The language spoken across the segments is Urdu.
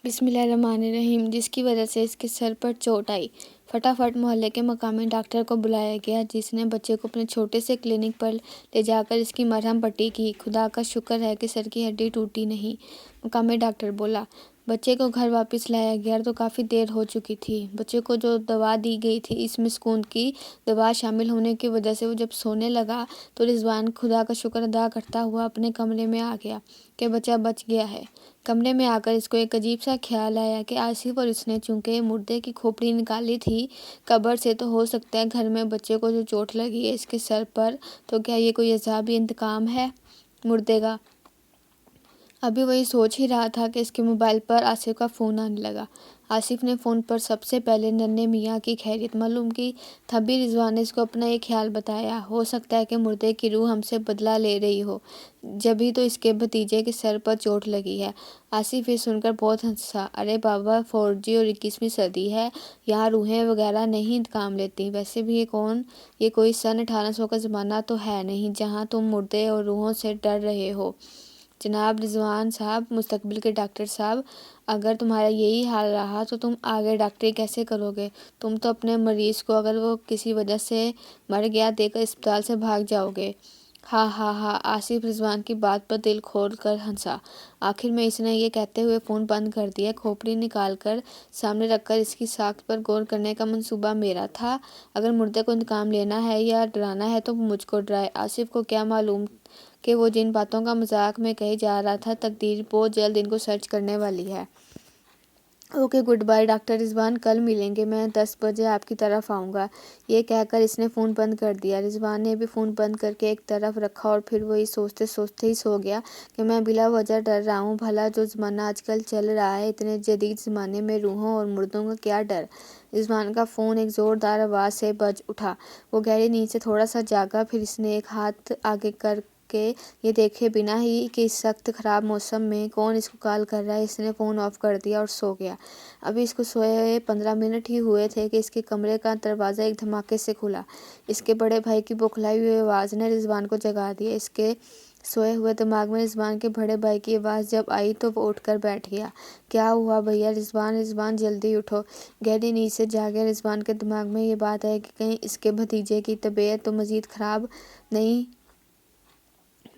بسم اللہ الرحمن الرحیم، جس کی وجہ سے اس کے سر پر چوٹ آئی۔ فٹافٹ محلے کے مقامی ڈاکٹر کو بلایا گیا، جس نے بچے کو اپنے چھوٹے سے کلینک پر لے جا کر اس کی مرہم پٹی کی۔ خدا کا شکر ہے کہ سر کی ہڈی ٹوٹی نہیں، مقامی ڈاکٹر بولا۔ بچے کو گھر واپس لایا گیا تو کافی دیر ہو چکی تھی۔ بچے کو جو دوا دی گئی تھی، اس میں سکون کی دوا شامل ہونے کی وجہ سے وہ جب سونے لگا تو رضوان خدا کا شکر ادا کرتا ہوا اپنے کمرے میں آ گیا کہ بچہ بچ گیا ہے۔ کمرے میں آ کر اس کو ایک عجیب سا خیال آیا کہ آصف اور اس نے چونکہ مردے کی کھوپڑی نکالی تھی قبر سے، تو ہو سکتا ہے گھر میں بچے کو جو چوٹ لگی ہے اس کے سر پر، تو کیا یہ کوئی عذابی انتقام ہے مردے کا؟ ابھی وہی سوچ ہی رہا تھا کہ اس کے موبائل پر آصف کا فون آنے لگا۔ آصف نے فون پر سب سے پہلے ننھے میاں کی خیریت معلوم کی، تبھی رضوان نے اس کو اپنا یہ خیال بتایا، ہو سکتا ہے کہ مردے کی روح ہم سے بدلہ لے رہی ہو، جبھی تو اس کے بھتیجے کے سر پر چوٹ لگی ہے۔ آصف یہ سن کر بہت ہنسا، ارے بابا، 4G اور 21ویں صدی ہے، یہاں روحیں وغیرہ نہیں کام لیتی، ویسے بھی یہ کوئی سن 1800 کا زمانہ تو ہے نہیں جہاں تم مردے اور روحوں سے ڈر رہے ہو۔ جناب رضوان صاحب، مستقبل کے ڈاکٹر صاحب، اگر تمہارا یہی حال رہا تو تم آگے ڈاکٹری کیسے کرو گے؟ تم تو اپنے مریض کو اگر وہ کسی وجہ سے مر گیا دے کر اسپتال سے بھاگ جاؤ گے۔ ہاں ہاں ہاں، آصف رضوان کی بات پر دل کھول کر ہنسا۔ آخر میں اس نے یہ کہتے ہوئے فون بند کر دیا۔ کھوپڑی نکال کر سامنے رکھ کر اس کی ساکت پر غور کرنے کا منصوبہ میرا تھا۔ اگر مردے کو انتقام لینا ہے یا ڈرانا ہے تو مجھ کو ڈرائے۔ آصف کو کیا معلوم کہ وہ جن باتوں کا مذاق میں کہے جا رہا تھا، تقدیر بہت جلد ان کو سرچ کرنے والی ہے۔ اوکے، گڈ بائے ڈاکٹر رضوان، کل ملیں گے، میں 10 بجے آپ کی طرف آؤں گا۔ یہ کہہ کر اس نے فون بند کر دیا۔ رضوان نے بھی فون بند کر کے ایک طرف رکھا اور پھر وہی سوچتے سوچتے ہی سو گیا کہ میں بلا وجہ ڈر رہا ہوں، بھلا جو زمانہ آج کل چل رہا ہے، اتنے جدید زمانے میں روحوں اور مردوں کا کیا ڈر؟ رضوان کا فون ایک زوردار آواز سے بج اٹھا۔ وہ گہری نیند سے تھوڑا سا جاگا، پھر اس نے ایک ہاتھ آگے کر کے یہ دیکھے بنا ہی کہ اس سخت خراب موسم میں کون اس کو کال کر رہا ہے، اس نے فون آف کر دیا اور سو گیا۔ ابھی اس کو سوئے 15 منٹ ہی ہوئے تھے کہ اس کے کمرے کا دروازہ ایک دھماکے سے کھلا۔ اس کے بڑے بھائی کی بوکھلائی ہوئی آواز نے رضوان کو جگا دیا۔ اس کے سوئے ہوئے دماغ میں رضوان کے بڑے بھائی کی آواز جب آئی تو وہ اٹھ کر بیٹھ گیا۔ کیا ہوا بھیا؟ رضوان، رضوان جلدی اٹھو۔ گہری نیند سے جاگے رضوان کے دماغ میں یہ بات آئی کہ کہیں اس کے بھتیجے کی طبیعت تو مزید خراب نہیں؟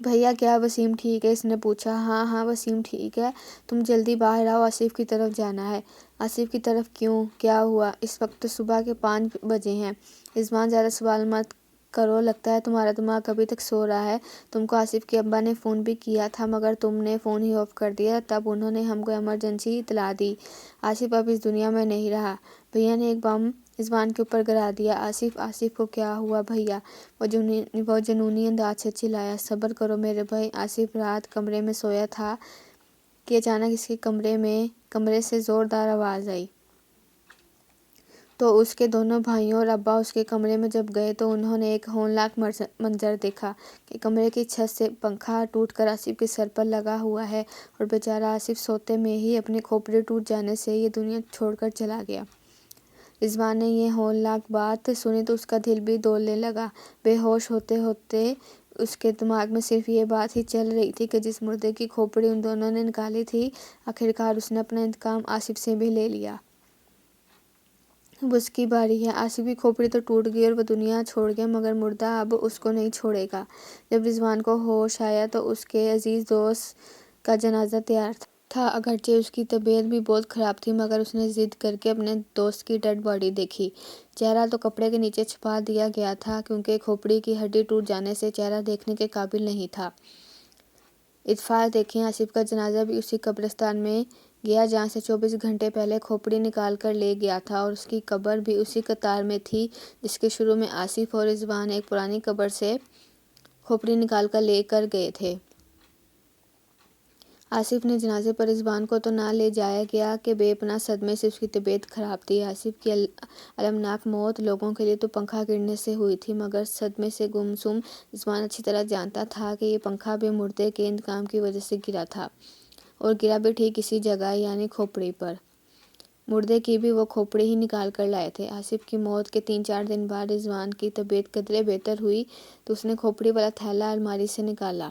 بھیا، کیا وسیم ٹھیک ہے؟ اس نے پوچھا۔ ہاں ہاں، وسیم ٹھیک ہے، تم جلدی باہر آؤ، آصف کی طرف جانا ہے۔ آصف کی طرف کیوں؟ کیا ہوا؟ اس وقت تو صبح کے 5 بجے ہیں۔ رضوان، زیادہ سوال مت کرو، لگتا ہے تمہارا دماغ ابھی تک سو رہا ہے۔ تم کو آصف کے ابا نے فون بھی کیا تھا مگر تم نے فون ہی آف کر دیا، تب انہوں نے ہم کو ایمرجنسی اطلاع دی۔ آصف اب اس دنیا میں نہیں رہا۔ بھیا نے ایک بم رضوان کے اوپر گرا دیا۔ آصف، آصف کو کیا ہوا بھیا؟ وہ جنونی انداز سے چلایا۔ صبر کرو میرے بھائی۔ آصف رات کمرے میں سویا تھا کہ اچانک اس کے کمرے سے زوردار آواز آئی۔ تو اس کے دونوں بھائیوں اور ابا اس کے کمرے میں جب گئے تو انہوں نے ایک ہولناک منظر دیکھا کہ کمرے کی چھت سے پنکھا ٹوٹ کر آصف کے سر پر لگا ہوا ہے اور بیچارہ آصف سوتے میں ہی اپنی کھوپڑی ٹوٹ جانے سے یہ دنیا چھوڑ کر چلا گیا۔ رضوان نے یہ ہولناک بات سنی تو اس کا دل بھی دولنے لگا۔ بے ہوش ہوتے ہوتے اس کے دماغ میں صرف یہ بات ہی چل رہی تھی کہ جس مردے کی کھوپڑی ان دونوں نے نکالی تھی، آخرکار اس نے اپنا انتقام آصف سے بھی لے لیا۔ اب اس کی باری ہے۔ آصف کی کھوپڑی تو ٹوٹ گئی اور وہ دنیا چھوڑ گیا مگر مردہ اب اس کو نہیں چھوڑے گا۔ جب رضوان کو ہوش آیا تو اس کے عزیز دوست کا جنازہ تیار تھا۔ اگرچہ اس کی طبیعت بھی بہت خراب تھی مگر اس نے ضد کر کے اپنے دوست کی ڈیڈ باڈی دیکھی۔ چہرہ تو کپڑے کے نیچے چھپا دیا گیا تھا کیونکہ کھوپڑی کی ہڈی ٹوٹ جانے سے چہرہ دیکھنے کے قابل نہیں تھا۔ اتفاق دیکھیں، آصف کا جنازہ بھی اسی قبرستان میں گیا جہاں سے 24 گھنٹے پہلے کھوپڑی نکال کر لے گیا تھا، اور اس کی قبر بھی اسی قطار میں تھی جس کے شروع میں آصف اور رضوان ایک پرانی قبر سے کھوپڑی نکال کر لے کر گئے تھے۔ آصف نے جنازے پر رضوان کو تو نہ لے جایا گیا کہ بے پناہ صدمے سے اس کی طبیعت خراب تھی۔ آصف کی المناک موت لوگوں کے لیے تو پنکھا گرنے سے ہوئی تھی مگر صدمے سے گمسم رضوان اچھی طرح جانتا تھا کہ یہ پنکھا بھی مردے کے انتقام کی وجہ سے گرا تھا، اور گرا بھی ٹھیک اسی جگہ یعنی کھوپڑی پر۔ مردے کی بھی وہ کھوپڑی ہی نکال کر لائے تھے۔ آصف کی موت کے 3-4 دن بعد رضوان کی طبیعت قدرے بہتر ہوئی تو اس نے کھوپڑی والا تھیلا الماری سے نکالا۔